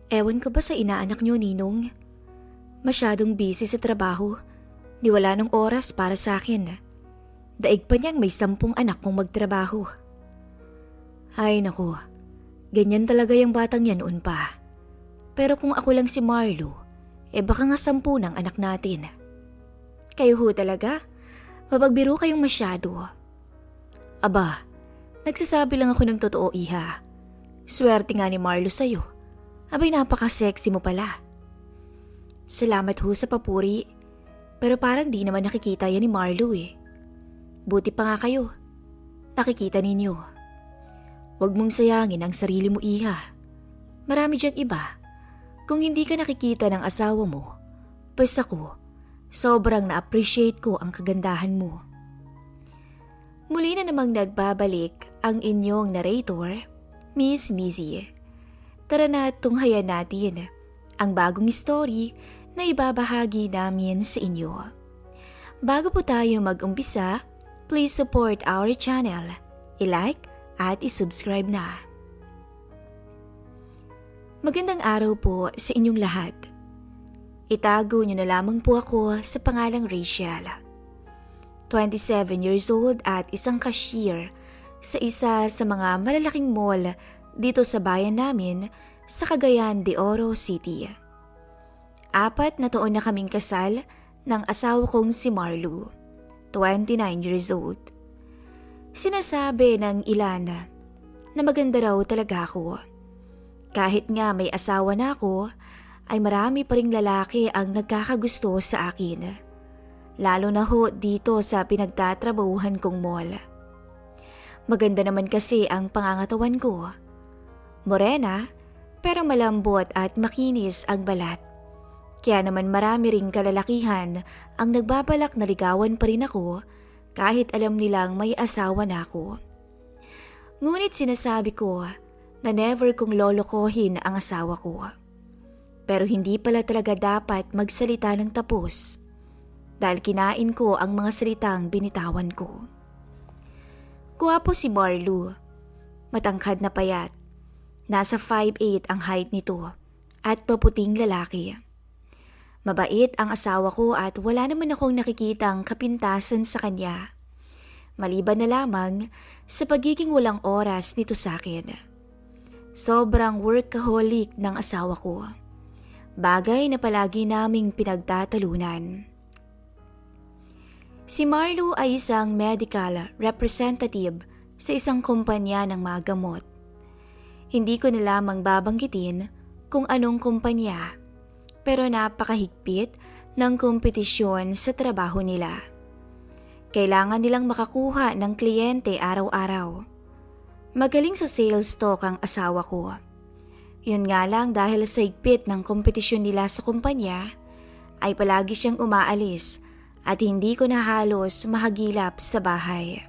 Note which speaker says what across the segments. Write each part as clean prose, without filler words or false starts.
Speaker 1: Ewan ko ba sa inaanak niyo, Ninong? Masyadong busy sa trabaho. Di wala ng oras para sa akin. Daig pa niyang may 10 anak kong magtrabaho. Ay naku, ganyan talaga yung batang yan noon pa. Pero kung ako lang si Marlo, baka nga 10 ng anak natin. Kayo ho talaga? Mapagbiro kayong masyado. Aba, nagsasabi lang ako ng totoo, iha. Swerte nga ni Marlo sa'yo. Abay, napaka-sexy mo pala. Salamat ho sa papuri. Pero parang di naman nakikita yan ni Marlo eh. Buti pa nga kayo. Nakikita ninyo. Huwag mong sayangin ang sarili mo, iha. Marami diyang iba. Kung hindi ka nakikita ng asawa mo, pas ako, sobrang na-appreciate ko ang kagandahan mo. Muli na namang nagbabalik ang inyong narrator, Miss Mizzy. Tara na tunghayan natin ang bagong story na ibabahagi namin sa inyo. Bago po tayo mag-umpisa, please support our channel, i-like at i-subscribe na. Magandang araw po sa inyong lahat. Itago niyo na lamang po ako sa pangalang Rachel. 27 years old at isang cashier sa isa sa mga malalaking mall dito sa bayan namin sa Cagayan de Oro City. 4 na taon na kaming kasal ng asawa kong si Marlo, 29 years old. Sinasabi ng ilan na maganda raw talaga ako. Kahit nga may asawa na ako, ay marami pa ring lalaki ang nagkakagusto sa akin. Lalo na ho dito sa pinagtatrabahuhan kong mall. Maganda naman kasi ang pangangatawan ko. Morena, pero malambot at makinis ang balat. Kaya naman marami ring kalalakihan ang nagbabalak na ligawan pa rin ako kahit alam nilang may asawa na ako. Ngunit sinasabi ko na never kong lolokohin ang asawa ko. Pero hindi pala talaga dapat magsalita ng tapos dahil kinain ko ang mga salitang binitawan ko. Guwapo si Marlo, matangkad na payat, nasa 5'8" ang height nito at maputing lalaki. Mabait ang asawa ko at wala naman akong nakikitang kapintasan sa kanya. Maliban na lamang sa pagiging walang oras nito sa akin. Sobrang workaholic ng asawa ko. Bagay na palagi naming pinagtatalunan. Si Marlo ay isang medical representative sa isang kumpanya ng mga gamot. Hindi ko na lamang babanggitin kung anong kumpanya, pero napakahigpit ng kompetisyon sa trabaho nila. Kailangan nilang makakuha ng kliyente araw-araw. Magaling sa sales talk ang asawa ko. Yun nga lang dahil sa higpit ng kompetisyon nila sa kumpanya, ay palagi siyang umaalis at hindi ko na halos mahagilap sa bahay.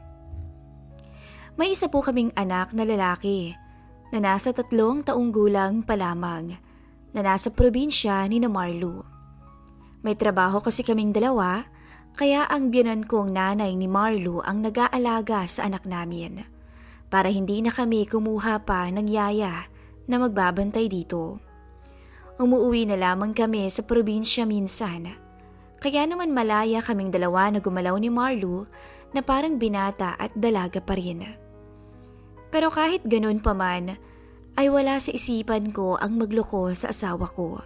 Speaker 1: May isa po kaming anak na lalaki na nasa 3 taong gulang pa lamang na nasa probinsya ni Marlo. May trabaho kasi kaming dalawa, kaya ang biyenan kong nanay ni Marlo ang nag-aalaga sa anak namin para hindi na kami kumuha pa ng yaya na magbabantay dito. Umuwi na lamang kami sa probinsya minsan, kaya naman malaya kaming dalawa na gumalaw ni Marlo na parang binata at dalaga pa rin. Pero kahit ganun pa man, ay wala sa isipan ko ang magloko sa asawa ko.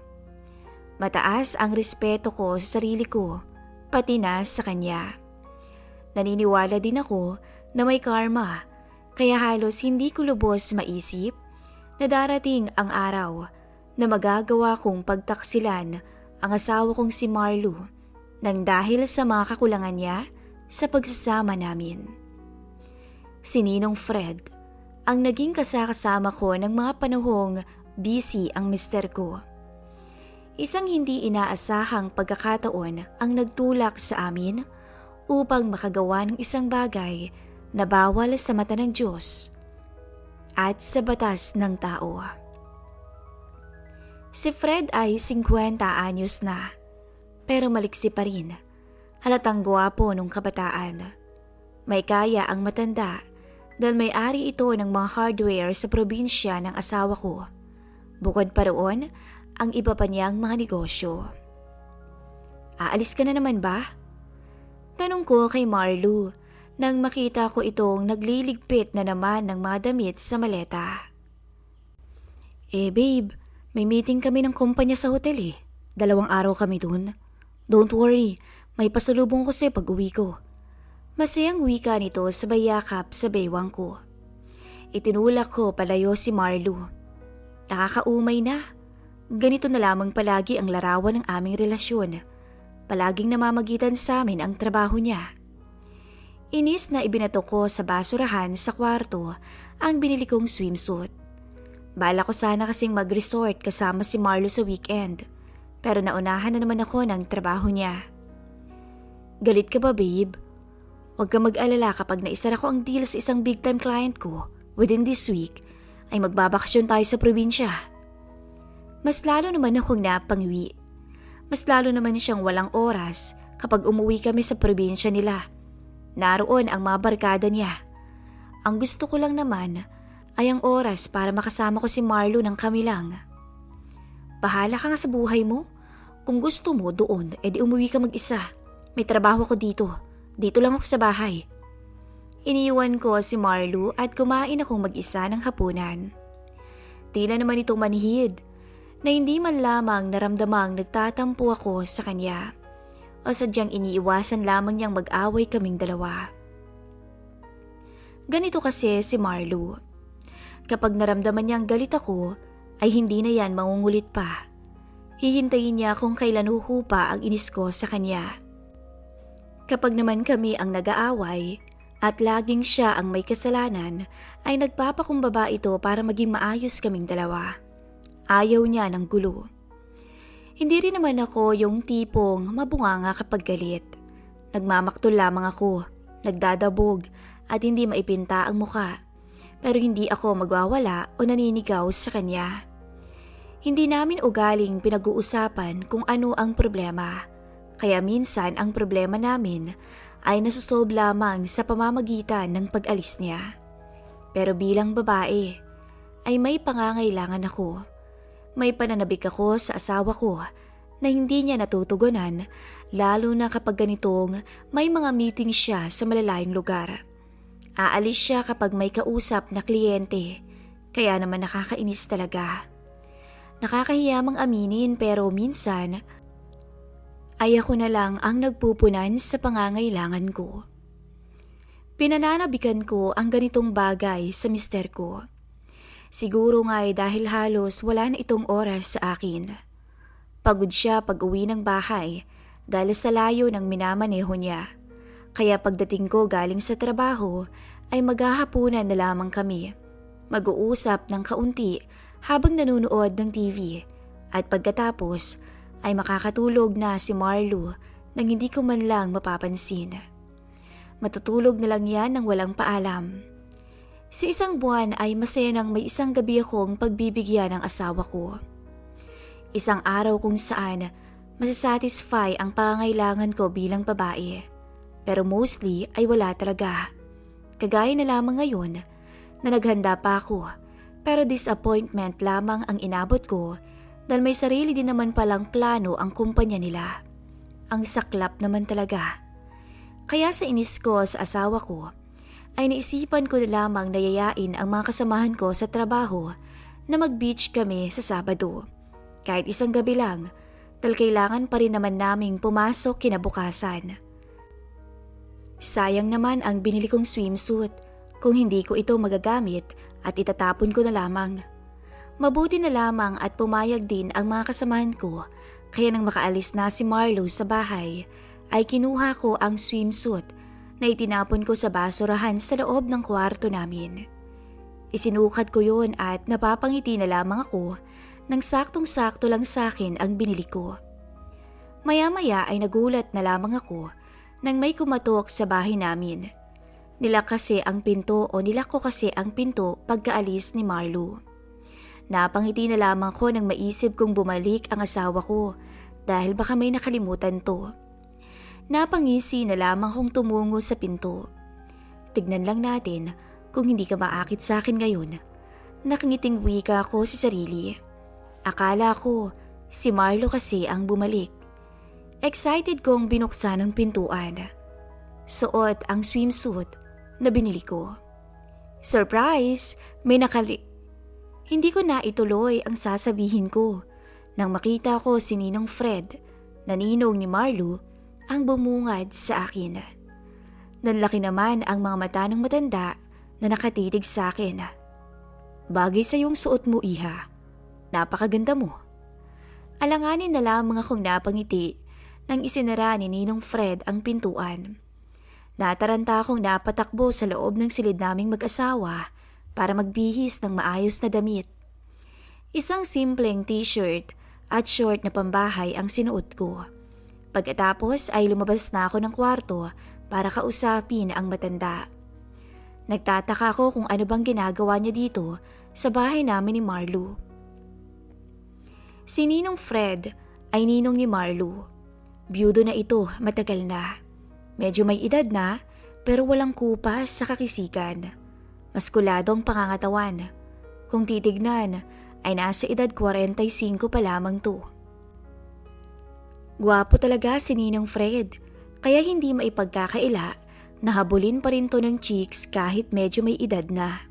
Speaker 1: Mataas ang respeto ko sa sarili ko, pati na sa kanya. Naniniwala din ako na may karma, kaya halos hindi ko lubos maisip na darating ang araw na magagawa kong pagtaksilan ang asawa kong si Marlo nang dahil sa mga kakulangan niya sa pagsasama namin. Si Ninong Fred ang naging kasakasama ko ng mga panahong busy ang mister ko. Isang hindi inaasahang pagkakataon ang nagtulak sa amin upang makagawa ng isang bagay na bawal sa mata ng Diyos at sa batas ng tao. Si Fred ay 50 anyos na, pero maliksi pa rin. Halatang gwapo nung kabataan. May kaya ang matanda dahil may-ari ito ng mga hardware sa probinsya ng asawa ko. Bukod pa roon, ang iba pa niyang mga negosyo. Aalis ka na naman ba? Tanong ko kay Marlo nang makita ko itong nagliligpit na naman ng mga damit sa maleta. Babe, may meeting kami ng kumpanya sa hotel 2 araw kami dun. Don't worry, may pasalubong ko sa'yo pag uwi ko. Masayang wika nito sa bayakap sa baywang ko. Itinulak ko palayo si Marlo. Nakakaumay na. Ganito na lamang palagi ang larawan ng aming relasyon. Palaging namamagitan sa amin ang trabaho niya. Inis na ibinato ko sa basurahan sa kwarto ang binili kong swimsuit. Bala ko sana kasing mag-resort kasama si Marlo sa weekend, pero naunahan na naman ako ng trabaho niya. Galit ka ba, babe? Huwag ka mag-alala kapag naisara ko ang deal sa isang big-time client ko within this week, ay magbabakasyon tayo sa probinsya. Mas lalo naman akong napangwi. Mas lalo naman siyang walang oras kapag umuwi kami sa probinsya nila. Naroon ang mga barkada niya. Ang gusto ko lang naman ay ang oras para makasama ko si Marlo ng kami lang. Bahala ka nga sa buhay mo. Kung gusto mo doon, edi umuwi ka mag-isa. May trabaho ko dito. Dito lang ako sa bahay. Iniwan ko si Marlo at kumain akong mag-isa ng hapunan. Tila naman itong manhid na hindi man lamang naramdamang nagtatampo ako sa kanya o sadyang iniiwasan lamang niyang mag-away kaming dalawa. Ganito kasi si Marlo. Kapag naramdaman niyang galit ako, ay hindi na yan mangungulit pa. Hihintayin niya kung kailan huhupa ang inis ko sa kanya. Kapag naman kami ang nag-aaway at laging siya ang may kasalanan, ay nagpapakumbaba ito para maging maayos kaming dalawa. Ayaw niya ng gulo. Hindi rin naman ako yung tipong mabunganga kapag galit. Nagmamaktol lamang ako, nagdadabog at hindi maipinta ang muka. Pero hindi ako magwawala o naninigaw sa kanya. Hindi namin ugaling pinag-uusapan kung ano ang problema. Kaya minsan ang problema namin ay nasosolve lamang sa pamamagitan ng pag-alis niya. Pero bilang babae, ay may pangangailangan ako. May pananabik ako sa asawa ko na hindi niya natutugunan, lalo na kapag ganitong may mga meeting siya sa malalayong lugar. Aalis siya kapag may kausap na kliyente, kaya naman nakakainis talaga. Nakakahiyamang aminin pero minsan ay ako na lang ang nagpupunan sa pangangailangan ko. Pinananabikan ko ang ganitong bagay sa mister ko. Siguro nga ay dahil halos wala na itong oras sa akin. Pagod siya pag uwi ng bahay dahil sa layo ng minamaneho niya. Kaya pagdating ko galing sa trabaho ay maghahapunan na lamang kami. Mag-uusap ng kaunti habang nanonood ng TV at pagkatapos ay makakatulog na si Marlo nang hindi ko man lang mapapansin. Matutulog na lang yan nang walang paalam. Sa isang buwan ay masaya nang may isang gabi akong pagbibigyan ng asawa ko. Isang araw kung saan masasatisfy ang pangangailangan ko bilang babae. Pero mostly ay wala talaga. Kagaya na lamang ngayon na naghanda pa ako pero disappointment lamang ang inabot ko dahil may sarili din naman palang plano ang kumpanya nila. Ang saklap naman talaga. Kaya sa inis ko sa asawa ko ay naisipan ko na lamang na yayain ang mga kasamahan ko sa trabaho na mag-beach kami sa Sabado. Kahit isang gabi lang dahil kailangan pa rin naman naming pumasok kinabukasan. Sayang naman ang binili kong swimsuit kung hindi ko ito magagamit at itatapon ko na lamang. Mabuti na lamang at pumayag din ang mga kasamahan ko kaya nang makaalis na si Marlo sa bahay ay kinuha ko ang swimsuit na itinapon ko sa basurahan sa loob ng kwarto namin. Isinukat ko yun at napapangiti na lamang ako nang saktong-sakto lang sa akin ang binili ko. Maya-maya ay nagulat na lamang ako nang may kumatok sa bahay namin. Nilak ko kasi ang pinto pagkaalis ni Marlo. Napangiti na lamang ko nang maisip kong bumalik ang asawa ko dahil baka may nakalimutan to. Napangisi na lamang kong tumungo sa pinto. Tignan lang natin kung hindi ka maakit sa akin ngayon. Nakangiting wika ko sa sarili. Akala ko si Marlo kasi ang bumalik. Excited kong binuksan ang pintuan. Suot ang swimsuit na binili ko. Surprise! Hindi ko na ituloy ang sasabihin ko nang makita ko si Ninong Fred na ninong ni Marlo ang bumungad sa akin. Nanlaki naman ang mga mata ng matanda na nakatitig sa akin. Bagay sa iyong suot mo, iha. Napakaganda mo. Alanganin na lamang akong napangiti nang isinara ni Ninong Fred ang pintuan. Nataranta akong napatakbo sa loob ng silid naming mag-asawa para magbihis ng maayos na damit. Isang simpleng t-shirt at short na pambahay ang sinuot ko. Pagkatapos ay lumabas na ako ng kwarto para kausapin ang matanda. Nagtataka ako kung ano bang ginagawa niya dito sa bahay namin ni Marlo. Si Ninong Fred ay ninong ni Marlo. Byudo na ito matagal na. Medyo may edad na pero walang kupas sa kakisikan. Maskulado ang pangangatawan. Kung titignan ay nasa edad 45 pa lamang to. Gwapo talaga si Ninong Fred kaya hindi maipagkakaila. Nahabulin pa rin to ng chicks kahit medyo may edad na.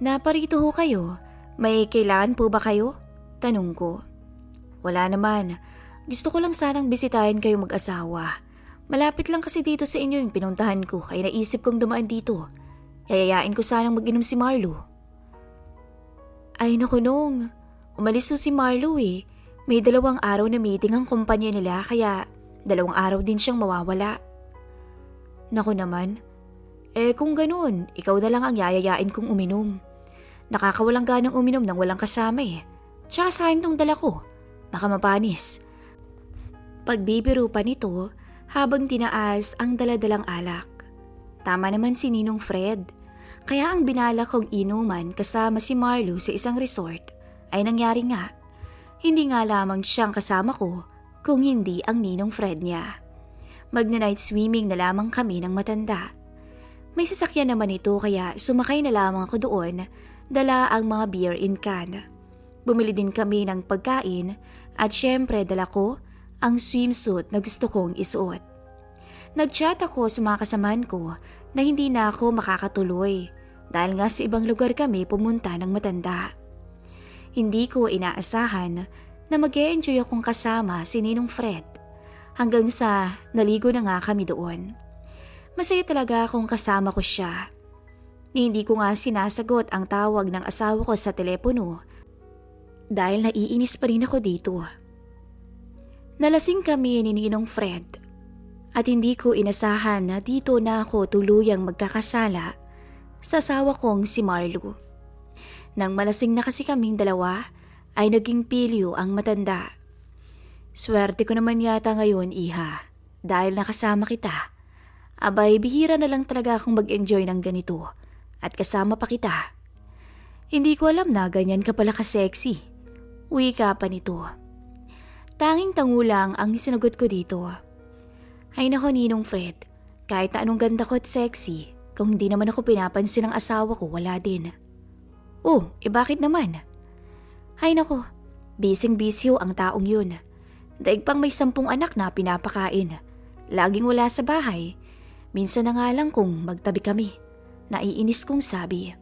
Speaker 1: Naparito ho kayo? May kailangan po ba kayo? Tanong ko. Wala naman. Gusto ko lang sanang bisitahin kayo mag-asawa. Malapit lang kasi dito sa inyo yung pinuntahan ko kaya naisip kong dumaan dito. Yayayain ko sanang mag-inom si Marlo. Ay naku nung, umalis ho si Marlo eh. May 2 araw na meeting ang kumpanya nila kaya 2 araw din siyang mawawala. Naku naman, kung ganun, ikaw na lang ang yayayain kong uminom. Nakakawalang ganang uminom nang walang kasama eh. Tsaka sayang tong dala ko, baka mapanis. Pagbibiro pa nito habang tinaas ang daladalang alak. Tama naman si Ninong Fred, kaya ang binala kong inuman kasama si Marlo sa isang resort ay nangyari nga. Hindi nga lamang siyang kasama ko kung hindi ang Ninong Fred niya. Magna-night swimming na lamang kami ng matanda. May sasakyan naman ito kaya sumakay na lamang ako doon, dala ang mga beer in can. Bumili din kami ng pagkain at syempre dala ko ang swimsuit na gusto kong isuot. Nag-chat ako sa mga kasamahan ko na hindi na ako makakatuloy dahil nga sa ibang lugar kami pumunta ng matanda. Hindi ko inaasahan na mag-e-enjoy akong kasama si Ninong Fred. Hanggang sa naligo na nga kami doon. Masaya talaga akong kasama ko siya. Hindi ko nga sinasagot ang tawag ng asawa ko sa telepono dahil naiinis pa rin ako dito. Nalasing kami ni Ninong Fred at hindi ko inasahan na dito na ako tuluyang magkakasala sa asawa kong si Marlo. Nang malasing na kasi kaming dalawa ay naging pilyo ang matanda. Swerte ko naman yata ngayon, iha, dahil nakasama kita. Abay, bihira na lang talaga akong mag-enjoy ng ganito at kasama pa kita. Hindi ko alam na ganyan ka pala ka-sexy. Uwi ka pa nito. Tanging tango lang ang sinagot ko dito. Ay nako Ninong Fred, kahit na anong ganda ko at sexy, kung hindi naman ako pinapansin ng asawa ko, wala din. Oh, bakit naman? Ay nako, busy-busy ho ang taong yun. Daig pang may 10 anak na pinapakain. Laging wala sa bahay. Minsan na nga lang kung magtabi kami. Naiinis kong sabi.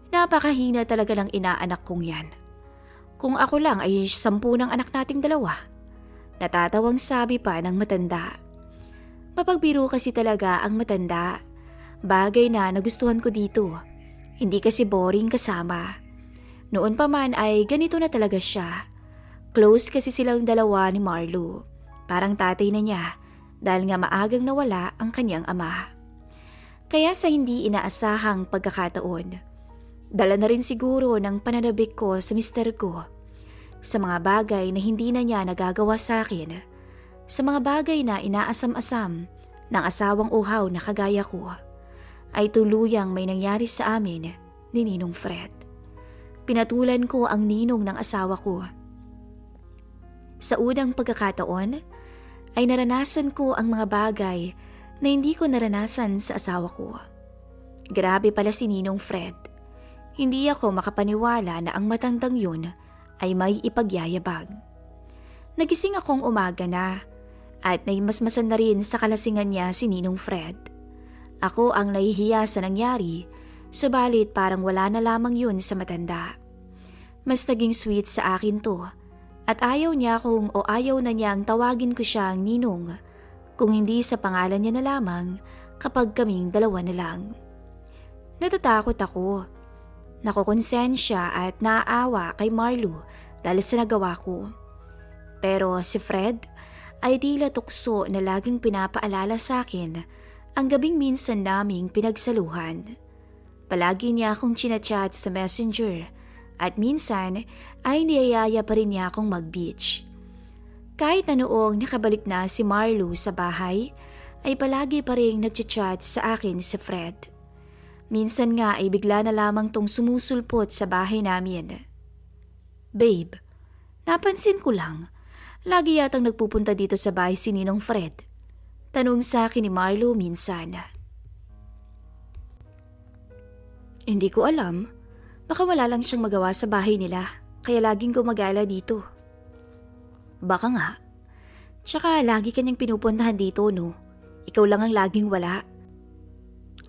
Speaker 1: Napakahina talaga ng inaanak kong yan. Kung ako lang ay 10 ng anak nating 2. Natatawang sabi pa ng matanda. Mapagbiro kasi talaga ang matanda. Bagay na nagustuhan ko dito. Hindi kasi boring kasama. Noon pa man ay ganito na talaga siya. Close kasi silang 2 ni Marlo. Parang tatay na niya dahil nga maagang nawala ang kanyang ama. Kaya sa hindi inaasahang pagkakataon, dala na rin siguro ng pananabik ko sa mister ko. Sa mga bagay na hindi na niya nagagawa sa akin. Sa mga bagay na inaasam-asam ng asawang uhaw na kagaya ko, ay tuluyang may nangyari sa amin ni Ninong Fred. Pinatulan ko ang ninong ng asawa ko. Sa unang pagkakataon, ay naranasan ko ang mga bagay na hindi ko naranasan sa asawa ko. Grabe pala si Ninong Fred. Hindi ako makapaniwala na ang matandang yun ay may ipagyayabang. Nagising akong umaga na at naimasmasan na rin sa kalasingan niya si Ninong Fred. Ako ang nahihiya sa nangyari, subalit parang wala na lamang yun sa matanda. Mas naging sweet sa akin to at ayaw niya kung o ayaw na niyang tawagin ko siyang Ninong kung hindi sa pangalan niya na lamang kapag kaming dalawa na lang. Natatakot ako. Nakokonsensya at naaawa kay Marlo dahil sa nagawa ko. Pero si Fred ay tila tukso na laging pinapaalala sa akin ang gabing minsan naming pinagsaluhan. Palagi niya akong chinachat sa messenger at minsan ay niyayaya pa rin niya akong mag-beach. Kahit na noong nakabalik na si Marlo sa bahay, ay palagi pa rin nagchat sa akin si Fred. Minsan nga ay bigla na lamang tong sumusulpot sa bahay namin. Babe, napansin ko lang, lagi yatang nagpupunta dito sa bahay si Ninong Fred. Tanong sa akin ni Marlo minsan. Hindi ko alam, baka wala lang siyang magawa sa bahay nila, kaya laging gumagala dito. Baka nga. Tsaka lagi kanyang pinupuntahan dito, no? Ikaw lang ang laging wala.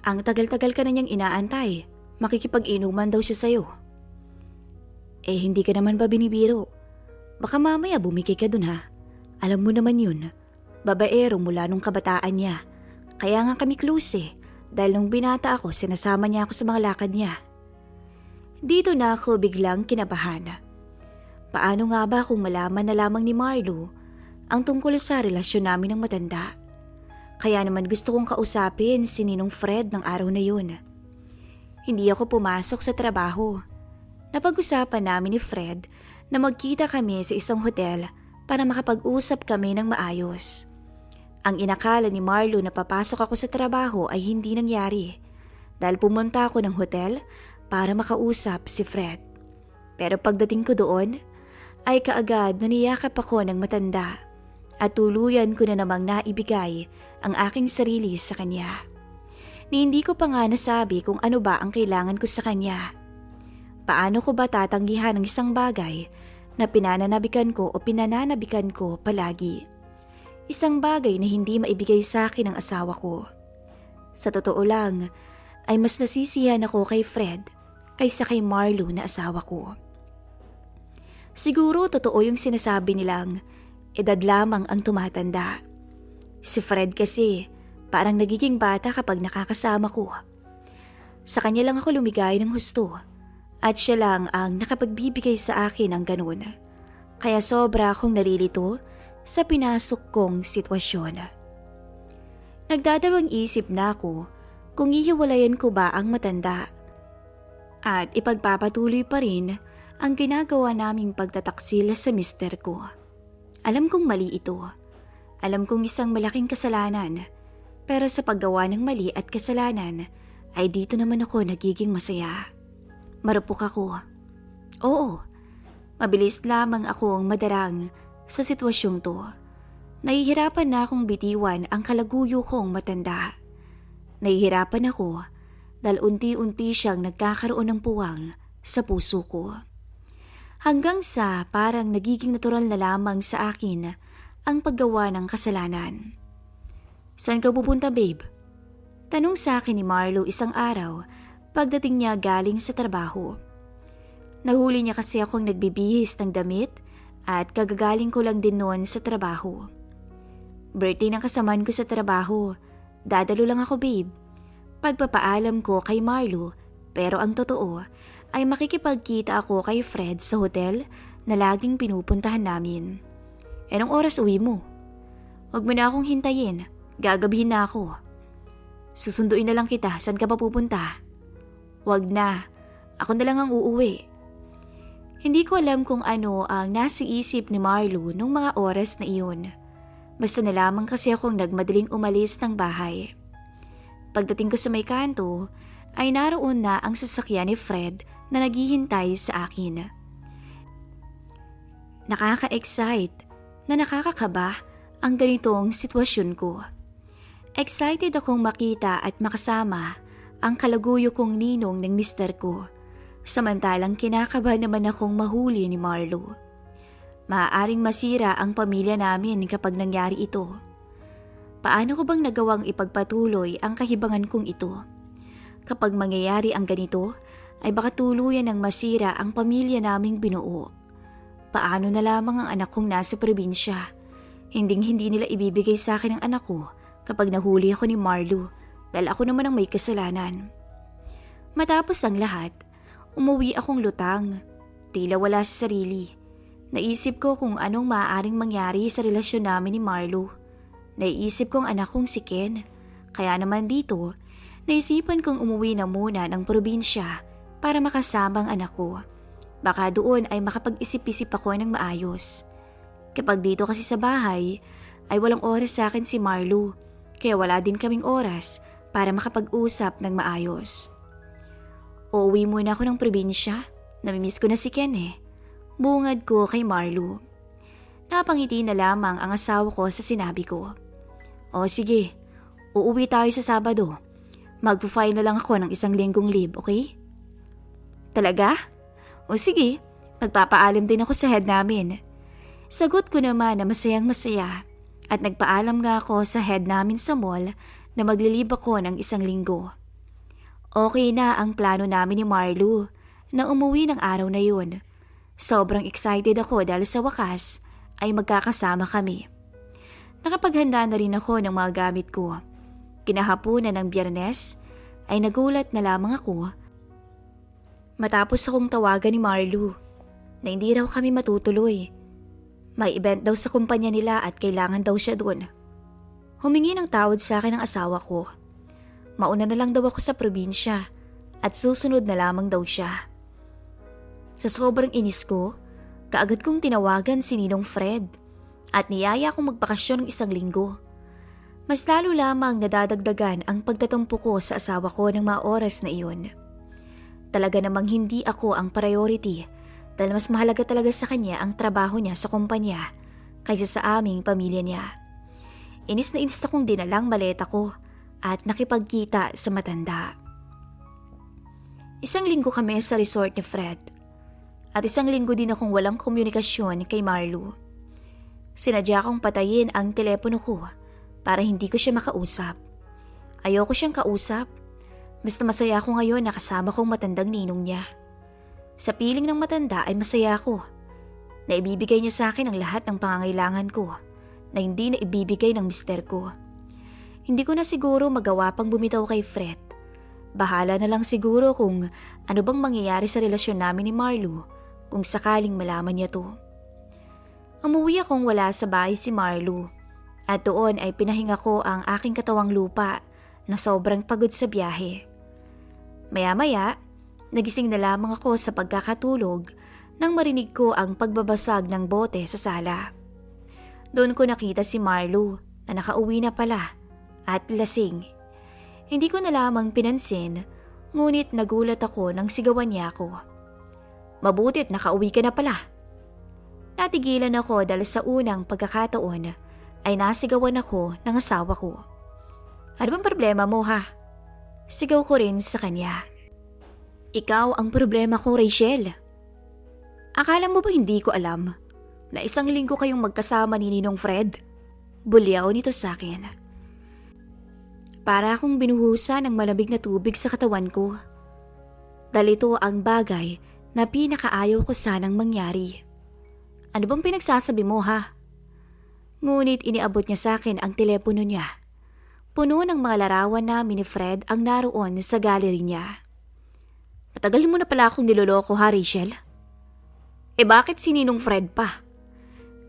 Speaker 1: Ang tagal-tagal ka na niyang inaantay. Makikipag-inuman daw siya sa'yo. Eh, hindi ka naman ba binibiro? Baka mamaya bumigay ka dun ha. Alam mo naman yun. Babaero mula nung kabataan niya. Kaya nga kami close eh. Dahil nung binata ako, sinasama niya ako sa mga lakad niya. Dito na ako biglang kinabahan. Paano nga ba kung malaman na lamang ni Marlo ang tungkol sa relasyon namin ng matanda? Kaya naman gusto kong kausapin si Ninong Fred ng araw na yun. Hindi ako pumasok sa trabaho. Napag-usapan namin ni Fred na magkita kami sa isang hotel para makapag-usap kami ng maayos. Ang inakala ni Marlo na papasok ako sa trabaho ay hindi nangyari dahil pumunta ako ng hotel para makausap si Fred. Pero pagdating ko doon ay kaagad naniyakap ako ng matanda at tuluyan ko na namang naibigay ang aking sarili sa kanya. Ni hindi ko pa nga nasabi kung ano ba ang kailangan ko sa kanya. Paano ko ba tatanggihan ang isang bagay na pinananabikan ko o pinananabikan ko palagi? Isang bagay na hindi maibigay sa akin ng asawa ko. Sa totoo lang, ay mas nasisiyan ako kay Fred kaysa kay Marlo na asawa ko. Siguro totoo yung sinasabi nilang edad lamang ang tumatanda. Si Fred kasi parang nagiging bata kapag nakakasama ko. Sa kanya lang ako lumigay ng husto at siya lang ang nakapagbibigay sa akin ng ganun. Kaya sobra akong nalilito sa pinasok kong sitwasyon. Nagdadalawang isip na ako kung ihiwalayan ko ba ang matanda at ipagpapatuloy pa rin ang ginagawa naming pagtataksil sa mister ko. Alam kong mali ito. Alam kong isang malaking kasalanan, pero sa paggawa ng mali at kasalanan ay dito naman ako nagiging masaya. Marupok ako. Oo, mabilis lamang akong madarang sa sitwasyong to. Nahihirapan na akong bitiwan ang kalaguyo kong matanda. Nahihirapan ako dahil unti-unti siyang nagkakaroon ng puwang sa puso ko. Hanggang sa parang nagiging natural na lamang sa akin ang paggawa ng kasalanan. Saan ka pupunta, babe? Tanong sa akin ni Marlo isang araw pagdating niya galing sa trabaho. Nahuli niya kasi akong nagbibihis ng damit at kagagaling ko lang din noon sa trabaho. Birthday ng kasamaan ko sa trabaho. Dadalo lang ako, babe. Pagpapaalam ko kay Marlo, pero ang totoo ay makikipagkita ako kay Fred sa hotel na laging pinupuntahan namin. Anong oras uwi mo? Huwag mo na akong hintayin. Gagabihin na ako. Susunduin na lang kita. Saan ka pa pupunta? Huwag na. Ako na lang ang uuwi. Hindi ko alam kung ano ang nasa isip ni Marlo nung mga oras na iyon. Basta na lamang kasi akong nagmadaling umalis ng bahay. Pagdating ko sa may kanto, ay naroon na ang sasakyan ni Fred na naghihintay sa akin. Nakaka-excite na nakakakaba ang ganitong sitwasyon ko. Excited akong makita at makasama ang kalaguyo kong ninong ng mister ko. Samantalang kinakabahan naman akong mahuli ni Marlo. Maaaring masira ang pamilya namin kapag nangyari ito. Paano ko bang nagawang ipagpatuloy ang kahibangan kong ito? Kapag mangyayari ang ganito, ay baka tuluyan ng masira ang pamilya naming binuo. Paano na lamang ang anak kong nasa probinsya? Hindi nila ibibigay sa akin ang anak ko kapag nahuli ako ni Marlo dahil ako naman ang may kasalanan. Matapos ang lahat, umuwi akong lutang. Tila wala sa sarili. Naisip ko kung anong maaaring mangyari sa relasyon namin ni Marlo. Naisip kong anak kong si Ken. Kaya naman dito, naisipan kong umuwi na muna ng probinsya para makasama ang anak ko. Baka doon ay makapag-isip-isip ako ng maayos. Kapag dito kasi sa bahay, ay walang oras sa akin si Marlo. Kaya wala din kaming oras para makapag-usap ng maayos. Uuwi muna ako ng probinsya. Namimiss ko na si Ken eh. Bungad ko kay Marlo. Napangiti na lamang ang asawa ko sa sinabi ko. O sige, uuwi tayo sa Sabado. Magpo-file na lang ako ng 1 linggong leave, okay? Talaga? O sige, magpapaalam din ako sa head namin. Sagot ko naman na masayang masaya at nagpaalam nga ako sa head namin sa mall na maglilib ako ng 1 linggo. Okay na ang plano namin ni Marlo na umuwi ng araw na yun. Sobrang excited ako dahil sa wakas ay magkakasama kami. Nakapaghanda na rin ako ng mga gamit ko. Kinahaponan ng Biyernes ay nagulat na lamang ako matapos akong tawagan ni Marlo na hindi raw kami matutuloy. May event daw sa kumpanya nila at kailangan daw siya doon. Humingi ng tawad sa akin ang asawa ko. Mauna na lang daw ako sa probinsya at susunod na lamang daw siya. Sa sobrang inis ko, kaagad kong tinawagan si Ninong Fred at niyaya akong magbakasyon ng 1 linggo. Mas lalo lamang nadadagdagan ang pagtatampo ko sa asawa ko ng mga oras na iyon. Talaga namang hindi ako ang priority dahil mas mahalaga talaga sa kanya ang trabaho niya sa kumpanya kaysa sa aming pamilya niya. Inis na inis akong dinalang maleta ko at nakipagkita sa matanda. 1 linggo kami sa resort ni Fred at 1 linggo din akong walang komunikasyon kay Marlo. Sinadya kong patayin ang telepono ko para hindi ko siya makausap. Ayoko siyang kausap. Basta masaya ako ngayon na kasama kong matandang ninong niya. Sa piling ng matanda ay masaya ako na ibibigay niya sa akin ang lahat ng pangangailangan ko na hindi na ibibigay ng mister ko. Hindi ko na siguro magawa pang bumitaw kay Fred. Bahala na lang siguro kung ano bang mangyayari sa relasyon namin ni Marlo kung sakaling malaman niya to. Umuwi akong wala sa bahay si Marlo at doon ay pinahinga ko ang aking katawang lupa na sobrang pagod sa biyahe. Maya-maya, nagising na lamang ako sa pagkakatulog nang marinig ko ang pagbabasag ng bote sa sala. Doon ko nakita si Marlo na nakauwi na pala at lasing. Hindi ko na lamang pinansin, ngunit nagulat ako nang sigawan niya ako. Mabutit nakauwi ka na pala. Natigilan ako dahil sa unang pagkakataon ay nasigawan ako ng asawa ko. Ano bang problema mo ha? Sigaw ko rin sa kanya. Ikaw ang problema ko, Rachel. Akala mo ba hindi ko alam na 1 linggo kayong magkasama ni Ninong Fred? Bulyaw nito sa akin. Para akong binuhusan ng malamig na tubig sa katawan ko. Dahil ito ang bagay na pinakaayaw ko sanang mangyari. Ano bang pinagsasabi mo ha? Ngunit iniabot niya sa akin ang telepono niya. Puno ng mga larawan namin ni Fred ang naroon sa gallery niya. Matagal mo na pala akong niloloko ha, Rachel? Bakit si Ninong Fred pa?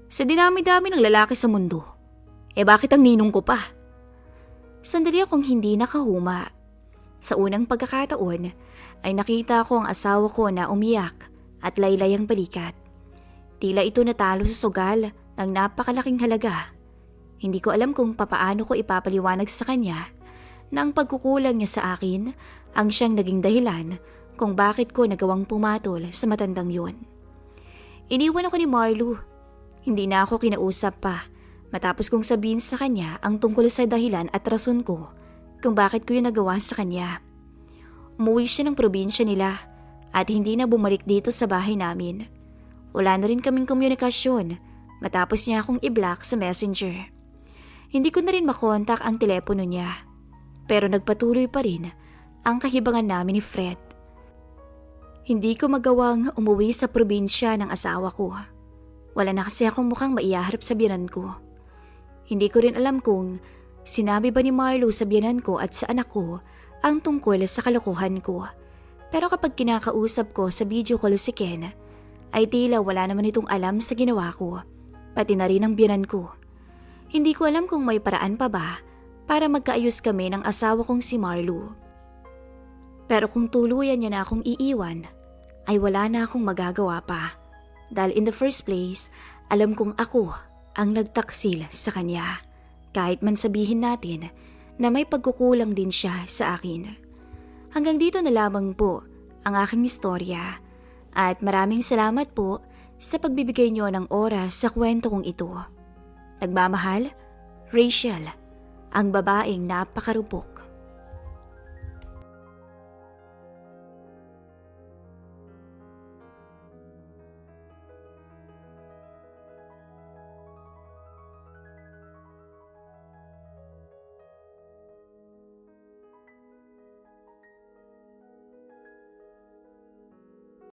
Speaker 1: Sa dinami-dami ng lalaki sa mundo, bakit ang ninong ko pa? Sandali akong hindi nakahuma. Sa unang pagkakataon ay nakita ko ang asawa ko na umiyak at laylay ang balikat. Tila ito natalo sa sugal ng napakalaking halaga. Hindi ko alam kung papaano ko ipapaliwanag sa kanya na ang pagkukulang niya sa akin ang siyang naging dahilan kung bakit ko nagawang pumatol sa matandang yun. Iniwan ako ni Marlo. Hindi na ako kinausap pa matapos kong sabihin sa kanya ang tungkol sa dahilan at rason ko kung bakit ko yun nagawa sa kanya. Umuwi siya ng probinsya nila at hindi na bumalik dito sa bahay namin. Wala na rin kaming komunikasyon matapos niya akong i-block sa Messenger. Hindi ko na rin makontak ang telepono niya, pero nagpatuloy pa rin ang kahibangan namin ni Fred. Hindi ko magawang umuwi sa probinsya ng asawa ko. Wala na kasi akong mukhang maiyaharap sa biyanan ko. Hindi ko rin alam kung sinabi ba ni Marlo sa biyanan ko at sa anak ko ang tungkol sa kalokohan ko. Pero kapag kinakausap ko sa video call si Ken, ay tila wala naman itong alam sa ginawa ko, pati na rin ang biyanan ko. Hindi ko alam kung may paraan pa ba para magkaayos kami ng asawa kong si Marlo. Pero kung tuluyan niya na akong iiwan, ay wala na akong magagawa pa. Dahil in the first place, alam kong ako ang nagtaksil sa kanya. Kahit man sabihin natin na may pagkukulang din siya sa akin. Hanggang dito na lamang po ang aking istorya. At maraming salamat po sa pagbibigay niyo ng oras sa kwento kong ito. Nagmamahal, Rachel, ang babaeng napakarupok.